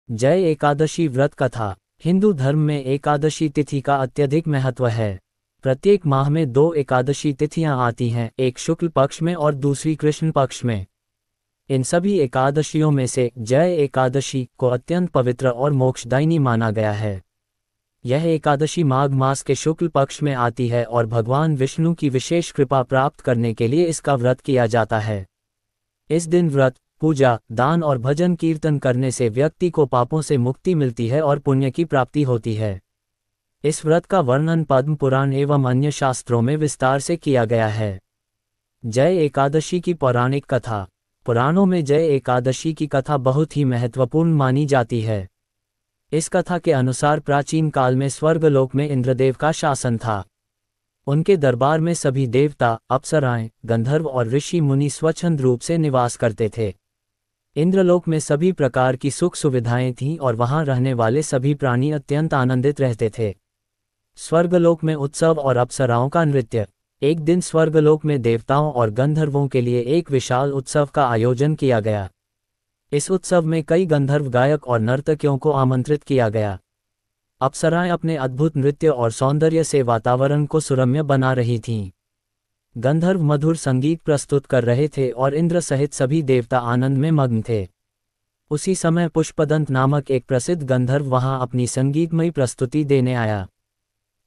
जय एकादशी व्रत कथा। हिंदू धर्म में एकादशी तिथि का अत्यधिक महत्व है। प्रत्येक माह में दो एकादशी तिथियां आती हैं, एक शुक्ल पक्ष में और दूसरी कृष्ण पक्ष में। इन सभी एकादशियों में से जय एकादशी को अत्यंत पवित्र और मोक्षदायिनी माना गया है। यह एकादशी माघ मास के शुक्ल पक्ष में आती है और भगवान विष्णु की विशेष कृपा प्राप्त करने के लिए इसका व्रत किया जाता है। इस दिन व्रत, पूजा, दान और भजन कीर्तन करने से व्यक्ति को पापों से मुक्ति मिलती है और पुण्य की प्राप्ति होती है। इस व्रत का वर्णन पद्म पुराण एवं अन्य शास्त्रों में विस्तार से किया गया है। जय एकादशी की पौराणिक कथा। पुराणों में जय एकादशी की कथा बहुत ही महत्वपूर्ण मानी जाती है। इस कथा के अनुसार प्राचीन काल में स्वर्गलोक में इंद्रदेव का शासन था। उनके दरबार में सभी देवता, अप्सराएं, गंधर्व और ऋषि मुनि स्वच्छंद रूप से निवास करते थे। इंद्रलोक में सभी प्रकार की सुख सुविधाएं थीं और वहां रहने वाले सभी प्राणी अत्यंत आनंदित रहते थे। स्वर्गलोक में उत्सव और अप्सराओं का नृत्य। एक दिन स्वर्गलोक में देवताओं और गंधर्वों के लिए एक विशाल उत्सव का आयोजन किया गया। इस उत्सव में कई गंधर्व गायक और नर्तकियों को आमंत्रित किया गया। अप्सराएं अपने अद्भुत नृत्य और सौंदर्य से वातावरण को सुरम्य बना रही थीं। गंधर्व मधुर संगीत प्रस्तुत कर रहे थे और इंद्र सहित सभी देवता आनंद में मग्न थे। उसी समय पुष्पदंत नामक एक प्रसिद्ध गंधर्व वहां अपनी संगीतमयी प्रस्तुति देने आया।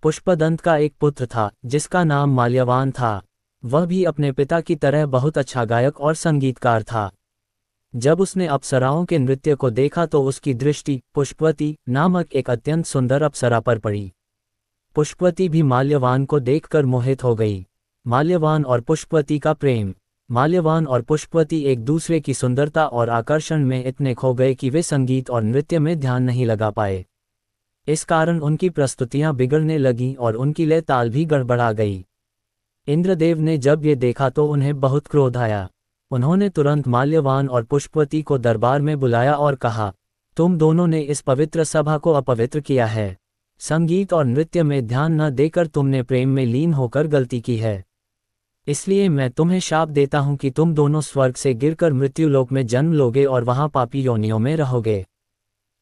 पुष्पदंत का एक पुत्र था जिसका नाम माल्यवान था। वह भी अपने पिता की तरह बहुत अच्छा गायक और संगीतकार था। जब उसने अप्सराओं के नृत्य को देखा तो उसकी दृष्टि पुष्पवती नामक एक अत्यंत सुंदर अप्सरा पर पड़ी। पुष्पवती भी माल्यवान को देखकर मोहित हो गई। माल्यवान और पुष्पवती का प्रेम। माल्यवान और पुष्पवती एक दूसरे की सुंदरता और आकर्षण में इतने खो गए कि वे संगीत और नृत्य में ध्यान नहीं लगा पाए। इस कारण उनकी प्रस्तुतियां बिगड़ने लगीं और उनकी लय ताल भी गड़बड़ा गई। इंद्रदेव ने जब ये देखा तो उन्हें बहुत क्रोध आया। उन्होंने तुरंत माल्यवान और पुष्पवती को दरबार में बुलाया और कहा, तुम दोनों ने इस पवित्र सभा को अपवित्र किया है। संगीत और नृत्य में ध्यान न देकर तुमने प्रेम में लीन होकर गलती की है। इसलिए मैं तुम्हें शाप देता हूं कि तुम दोनों स्वर्ग से गिरकर मृत्युलोक में जन्म लोगे और वहां पापी योनियों में रहोगे।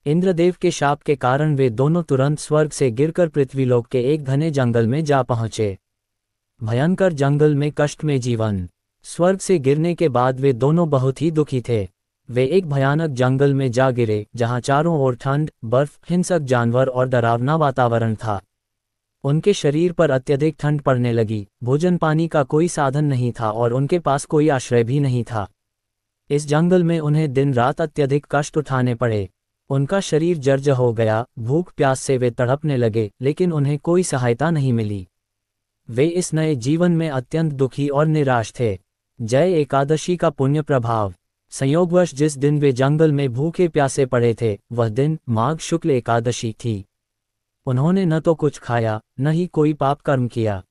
इंद्रदेव के शाप के कारण वे दोनों तुरंत स्वर्ग से गिरकर पृथ्वीलोक के एक घने जंगल में जा पहुंचे। भयंकर जंगल में कष्टमय जीवन। स्वर्ग से गिरने के बाद वे दोनों बहुत ही दुखी थे। वे एक भयानक जंगल में जा गिरे जहां चारों ओर ठंड, बर्फ, हिंसक जानवर और डरावना वातावरण था। उनके शरीर पर अत्यधिक ठंड पड़ने लगी। भोजन पानी का कोई साधन नहीं था और उनके पास कोई आश्रय भी नहीं था। इस जंगल में उन्हें दिन रात अत्यधिक कष्ट उठाने पड़े। उनका शरीर जर्जर हो गया। भूख प्यास से वे तड़पने लगे, लेकिन उन्हें कोई सहायता नहीं मिली। वे इस नए जीवन में अत्यंत दुखी और निराश थे। जय एकादशी का पुण्य प्रभाव। संयोगवश जिस दिन वे जंगल में भूखे प्यासे पड़े थे वह दिन माघ शुक्ल एकादशी थी। उन्होंने न तो कुछ खाया, न ही कोई पाप कर्म किया।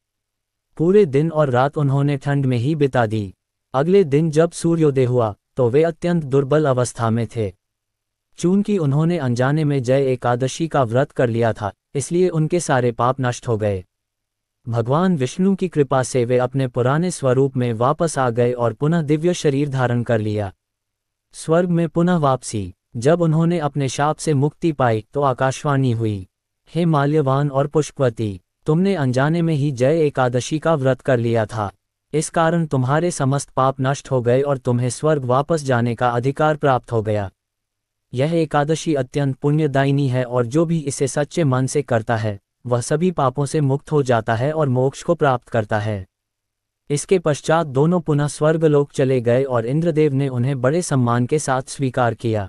पूरे दिन और रात उन्होंने ठंड में ही बिता दी। अगले दिन जब सूर्योदय हुआ तो वे अत्यंत दुर्बल अवस्था में थे। चूंकि उन्होंने अनजाने में जय एकादशी का व्रत कर लिया था, इसलिए उनके सारे पाप नष्ट हो गए। भगवान विष्णु की कृपा से वे अपने पुराने स्वरूप में वापस आ गए और पुनः दिव्य शरीर धारण कर लिया। स्वर्ग में पुनः वापसी। जब उन्होंने अपने शाप से मुक्ति पाई तो आकाशवाणी हुई, हे माल्यवान और पुष्पवती, तुमने अनजाने में ही जय एकादशी का व्रत कर लिया था। इस कारण तुम्हारे समस्त पाप नष्ट हो गए और तुम्हें स्वर्ग वापस जाने का अधिकार प्राप्त हो गया। यह एकादशी अत्यंत पुण्यदायिनी है और जो भी इसे सच्चे मन से करता है वह सभी पापों से मुक्त हो जाता है और मोक्ष को प्राप्त करता है। इसके पश्चात दोनों पुनः स्वर्गलोक चले गए और इंद्रदेव ने उन्हें बड़े सम्मान के साथ स्वीकार किया।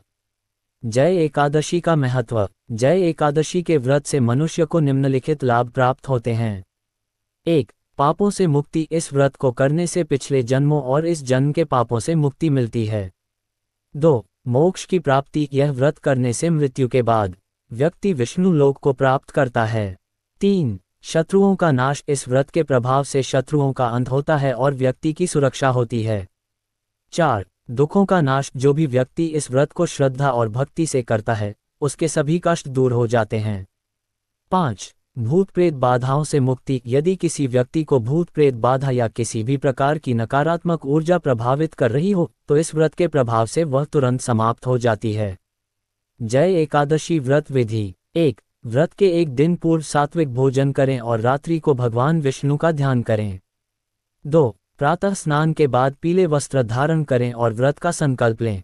जय एकादशी का महत्व। जय एकादशी के व्रत से मनुष्य को निम्नलिखित लाभ प्राप्त होते हैं। 1. पापों से मुक्ति। इस व्रत को करने से पिछले जन्मों और इस जन्म के पापों से मुक्ति मिलती है। 2. मोक्ष की प्राप्ति। यह व्रत करने से मृत्यु के बाद व्यक्ति विष्णु लोक को प्राप्त करता है। 3. शत्रुओं का नाश। इस व्रत के प्रभाव से शत्रुओं का अंत होता है और व्यक्ति की सुरक्षा होती है। 4. दुखों का नाश। जो भी व्यक्ति इस व्रत को श्रद्धा और भक्ति से करता है उसके सभी कष्ट दूर हो जाते हैं। 5. भूत प्रेत बाधाओं से मुक्ति। यदि किसी व्यक्ति को भूत प्रेत बाधा या किसी भी प्रकार की नकारात्मक ऊर्जा प्रभावित कर रही हो तो इस व्रत के प्रभाव से वह तुरंत समाप्त हो जाती है। जय एकादशी व्रत विधि। 1. व्रत के एक दिन पूर्व सात्विक भोजन करें और रात्रि को भगवान विष्णु का ध्यान करें। 2. प्रातः स्नान के बाद पीले वस्त्र धारण करें और व्रत का संकल्प लें।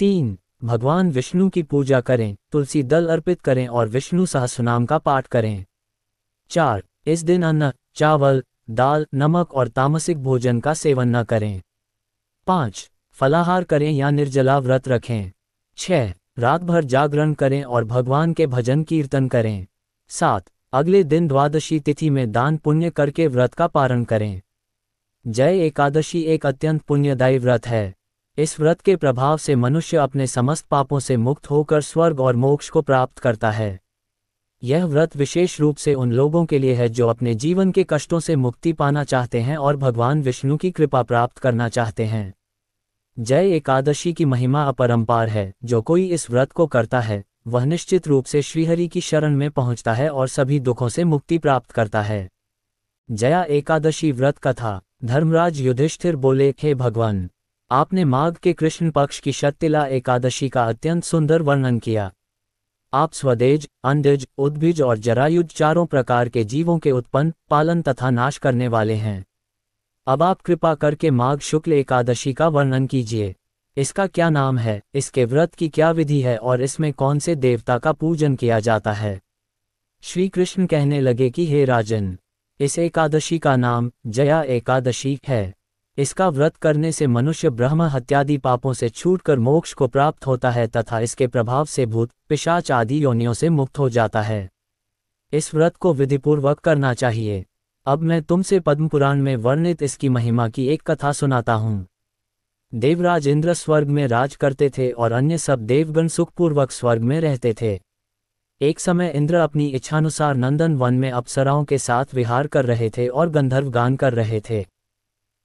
3. भगवान विष्णु की पूजा करें, तुलसी दल अर्पित करें और विष्णु सहस्रनाम का पाठ करें। 4. इस दिन अन्न, चावल, दाल, नमक और तामसिक भोजन का सेवन न करें। 5. फलाहार करें या निर्जला व्रत रखें। 6. रात भर जागरण करें और भगवान के भजन कीर्तन करें। 7. अगले दिन द्वादशी तिथि में दान पुण्य करके व्रत का पारण करें। जय एकादशी एक अत्यंत पुण्यदायी व्रत है। इस व्रत के प्रभाव से मनुष्य अपने समस्त पापों से मुक्त होकर स्वर्ग और मोक्ष को प्राप्त करता है। यह व्रत विशेष रूप से उन लोगों के लिए है जो अपने जीवन के कष्टों से मुक्ति पाना चाहते हैं और भगवान विष्णु की कृपा प्राप्त करना चाहते हैं। जय एकादशी की महिमा अपरंपार है। जो कोई इस व्रत को करता है वह निश्चित रूप से श्रीहरि की शरण में पहुंचता है और सभी दुखों से मुक्ति प्राप्त करता है। जया एकादशी व्रत कथा। धर्मराज युधिष्ठिर बोले, हे भगवान, आपने माघ के कृष्ण पक्ष की शततिला एकादशी का अत्यंत सुंदर वर्णन किया। आप स्वदेज, अंडज, उद्भिज और जरायुज चारों प्रकार के जीवों के उत्पन्न, पालन तथा नाश करने वाले हैं। अब आप कृपा करके माघ शुक्ल एकादशी का वर्णन कीजिए। इसका क्या नाम है, इसके व्रत की क्या विधि है और इसमें कौन से देवता का पूजन किया जाता है। श्री कृष्ण कहने लगे कि हे राजन, इस एकादशी का नाम जया एकादशी है। इसका व्रत करने से मनुष्य ब्रह्म हत्यादि पापों से छूटकर मोक्ष को प्राप्त होता है तथा इसके प्रभाव से भूत, पिशाच आदि योनियों से मुक्त हो जाता है। इस व्रत को विधिपूर्वक करना चाहिए। अब मैं तुमसे पद्म पुराण में वर्णित इसकी महिमा की एक कथा सुनाता हूँ। देवराज इंद्र स्वर्ग में राज करते थे और अन्य सब देवगण सुखपूर्वक स्वर्ग में रहते थे। एक समय इंद्र अपनी इच्छानुसार नंदन वन में अप्सराओं के साथ विहार कर रहे थे और गंधर्व गान कर रहे थे।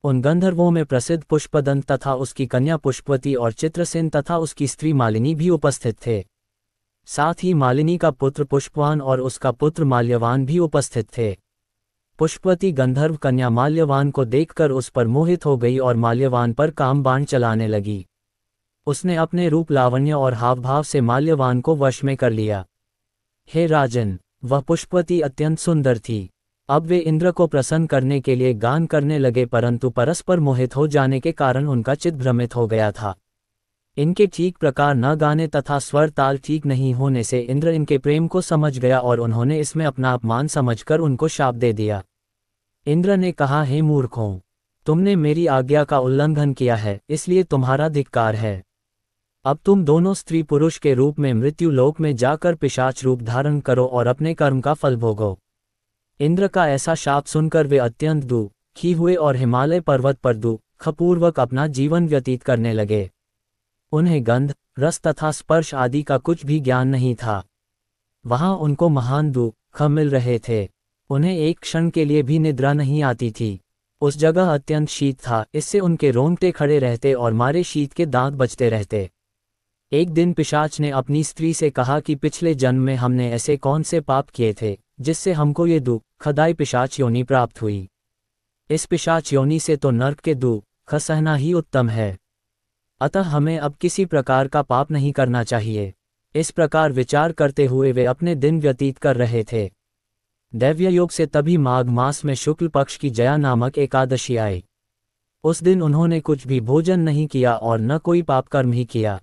उन गंधर्वों में प्रसिद्ध पुष्पदंत तथा उसकी कन्या पुष्पवती और चित्रसेन तथा उसकी स्त्री मालिनी भी उपस्थित थे। साथ ही मालिनी का पुत्र पुष्पवान और उसका पुत्र माल्यवान भी उपस्थित थे। पुष्पवती गंधर्व कन्या माल्यवान को देखकर उस पर मोहित हो गई और माल्यवान पर काम बाण चलाने लगी। उसने अपने रूप लावण्य और हावभाव से माल्यवान को वश में कर लिया। हे राजन, वह पुष्पवती अत्यंत सुंदर थी। अब वे इंद्र को प्रसन्न करने के लिए गान करने लगे, परंतु परस्पर मोहित हो जाने के कारण उनका चित्त भ्रमित हो गया था। इनके ठीक प्रकार न गाने तथा स्वर ताल ठीक नहीं होने से इंद्र इनके प्रेम को समझ गया और उन्होंने इसमें अपना अपमान समझकर उनको शाप दे दिया। इंद्र ने कहा, हे मूर्खों, तुमने मेरी आज्ञा का उल्लंघन किया है, इसलिए तुम्हारा धिक्कार है। अब तुम दोनों स्त्री पुरुष के रूप में मृत्यु लोक में जाकर पिशाच रूप धारण करो और अपने कर्म का फल भोगो। इंद्र का ऐसा शाप सुनकर वे अत्यंत दुखी हुए और हिमालय पर्वत पर दुखपूर्वक अपना जीवन व्यतीत करने लगे। उन्हें गंध, रस तथा स्पर्श आदि का कुछ भी ज्ञान नहीं था। वहां उनको महान दुख मिल रहे थे। उन्हें एक क्षण के लिए भी निद्रा नहीं आती थी। उस जगह अत्यंत शीत था, इससे उनके रोंगटे खड़े रहते और मारे शीत के दांत बजते रहते। एक दिन पिशाच ने अपनी स्त्री से कहा कि पिछले जन्म में हमने ऐसे कौन से पाप किए थे जिससे हमको ये दुखदायी पिशाच योनि प्राप्त हुई। इस पिशाच योनि से तो नर्क के दुख सहना ही उत्तम है। अतः हमें अब किसी प्रकार का पाप नहीं करना चाहिए। इस प्रकार विचार करते हुए वे अपने दिन व्यतीत कर रहे थे। दैव्ययोग से तभी माघ मास में शुक्ल पक्ष की जया नामक एकादशी आई। उस दिन उन्होंने कुछ भी भोजन नहीं किया और न कोई पाप कर्म ही किया।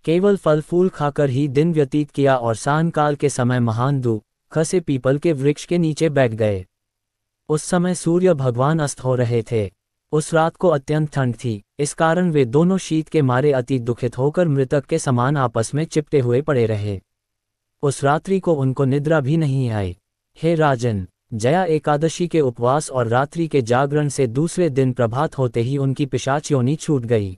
केवल फल फूल खाकर ही दिन व्यतीत किया और सायंकाल के समय महान दुख से पीपल के वृक्ष के नीचे बैठ गए। उस समय सूर्य भगवान अस्त हो रहे थे। उस रात को अत्यंत ठंड थी, इस कारण वे दोनों शीत के मारे अति दुखित होकर मृतक के समान आपस में चिपटे हुए पड़े रहे। उस रात्रि को उनको निद्रा भी नहीं आई। हे राजन, जया एकादशी के उपवास और रात्रि के जागरण से दूसरे दिन प्रभात होते ही उनकी पिशाच योनि छूट गई।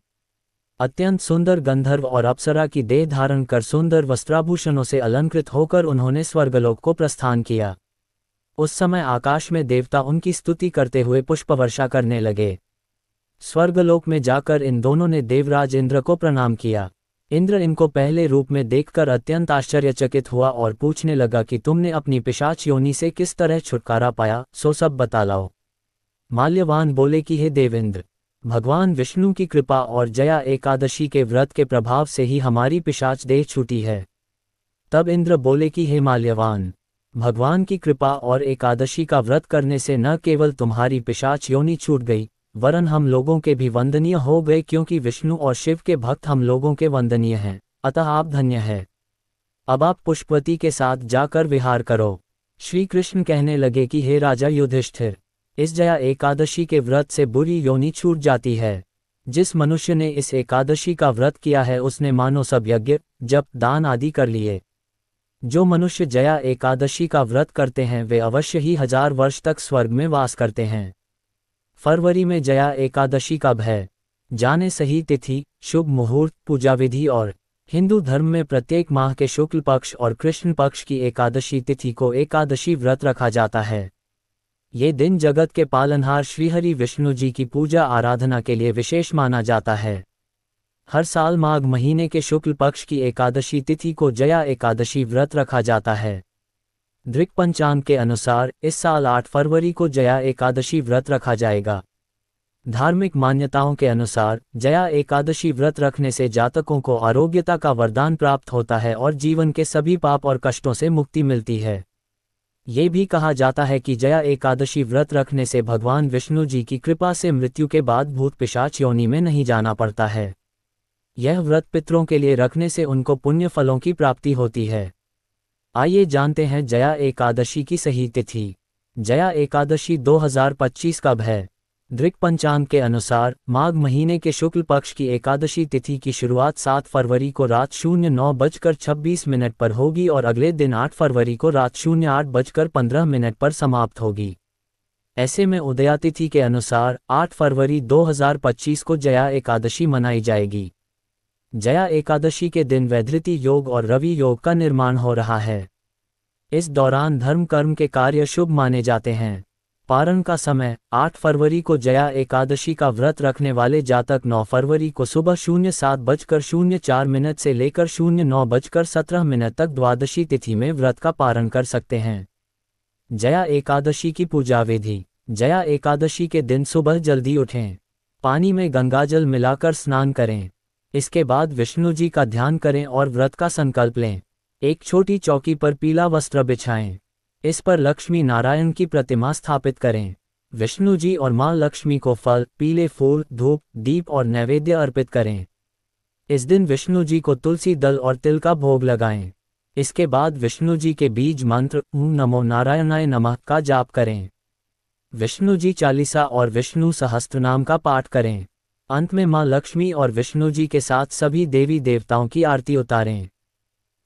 अत्यंत सुंदर गंधर्व और अप्सरा की देह धारण कर सुंदर वस्त्राभूषणों से अलंकृत होकर उन्होंने स्वर्गलोक को प्रस्थान किया। उस समय आकाश में देवता उनकी स्तुति करते हुए पुष्पवर्षा करने लगे। स्वर्गलोक में जाकर इन दोनों ने देवराज इंद्र को प्रणाम किया। इंद्र इनको पहले रूप में देखकर अत्यंत आश्चर्यचकित हुआ और पूछने लगा कि तुमने अपनी पिशाच योनि से किस तरह छुटकारा पाया, सो सब बता लाओ। माल्यवान बोले कि हे देवेंद्र, भगवान विष्णु की कृपा और जया एकादशी के व्रत के प्रभाव से ही हमारी पिशाच देह छूटी है। तब इंद्र बोले कि हे माल्यवान, भगवान की कृपा और एकादशी का व्रत करने से न केवल तुम्हारी पिशाच योनि छूट गई, वरन हम लोगों के भी वंदनीय हो गए, क्योंकि विष्णु और शिव के भक्त हम लोगों के वंदनीय हैं, अतः आप धन्य है। अब आप पुष्पवती के साथ जाकर विहार करो। श्री कृष्ण कहने लगे कि हे राजा युधिष्ठिर, इस जया एकादशी के व्रत से बुरी योनि छूट जाती है। जिस मनुष्य ने इस एकादशी का व्रत किया है उसने मानो सब यज्ञ, जप, दान आदि कर लिए। जो मनुष्य जया एकादशी का व्रत करते हैं वे अवश्य ही 1000 वर्ष तक स्वर्ग में वास करते हैं। फरवरी में जया एकादशी कब है? जाने सही तिथि, शुभ मुहूर्त, पूजा विधि। और हिंदू धर्म में प्रत्येक माह के शुक्ल पक्ष और कृष्ण पक्ष की एकादशी तिथि को एकादशी व्रत रखा जाता है। ये दिन जगत के पालनहार श्रीहरि विष्णु जी की पूजा आराधना के लिए विशेष माना जाता है। हर साल माघ महीने के शुक्ल पक्ष की एकादशी तिथि को जया एकादशी व्रत रखा जाता है। दृक पंचांग के अनुसार इस साल 8 फरवरी को जया एकादशी व्रत रखा जाएगा। धार्मिक मान्यताओं के अनुसार जया एकादशी व्रत रखने से जातकों को आरोग्यता का वरदान प्राप्त होता है और जीवन के सभी पाप और कष्टों से मुक्ति मिलती है। ये भी कहा जाता है कि जया एकादशी व्रत रखने से भगवान विष्णु जी की कृपा से मृत्यु के बाद भूत पिशाच योनि में नहीं जाना पड़ता है। यह व्रत पितरों के लिए रखने से उनको पुण्य फलों की प्राप्ति होती है। आइए जानते हैं जया एकादशी की सही तिथि। जया एकादशी 2025 कब है? दृक पंचांग के अनुसार माघ महीने के शुक्ल पक्ष की एकादशी तिथि की शुरुआत 7 फरवरी को रात 09:26 पर होगी और अगले दिन 8 फरवरी को रात 08:15 पर समाप्त होगी। ऐसे में उदयातिथि के अनुसार 8 फरवरी 2025 को जया एकादशी मनाई जाएगी। जया एकादशी के दिन वैधृति योग और रवि योग का निर्माण हो रहा है। इस दौरान धर्म कर्म के कार्य शुभ माने जाते हैं। पारण का समय 8 फरवरी को जया एकादशी का व्रत रखने वाले जातक 9 फरवरी को सुबह 07:04 से लेकर 09:17 तक द्वादशी तिथि में व्रत का पारण कर सकते हैं। जया एकादशी की पूजा विधि। जया एकादशी के दिन सुबह जल्दी उठें, पानी में गंगाजल मिलाकर स्नान करें। इसके बाद विष्णु जी का ध्यान करें और व्रत का संकल्प लें। एक छोटी चौकी पर पीला वस्त्र बिछाएं। इस पर लक्ष्मी नारायण की प्रतिमा स्थापित करें। विष्णु जी और मां लक्ष्मी को फल, पीले फूल, धूप, दीप और नैवेद्य अर्पित करें। इस दिन विष्णु जी को तुलसी दल और तिल का भोग लगाएं। इसके बाद विष्णु जी के बीज मंत्र ओम नमो नारायणाय नमः का जाप करें। विष्णु जी चालीसा और विष्णु सहस्त्रनाम का पाठ करें। अंत में मां लक्ष्मी और विष्णु जी के साथ सभी देवी देवताओं की आरती उतारें।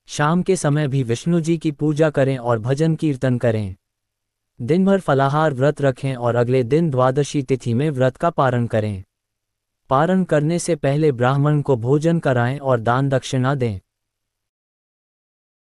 शाम के समय भी विष्णु जी की पूजा करें और भजन कीर्तन करें। दिन भर फलाहार व्रत रखें और अगले दिन द्वादशी तिथि में व्रत का पारण करें। पारण करने से पहले ब्राह्मण को भोजन कराएं और दान दक्षिणा दें।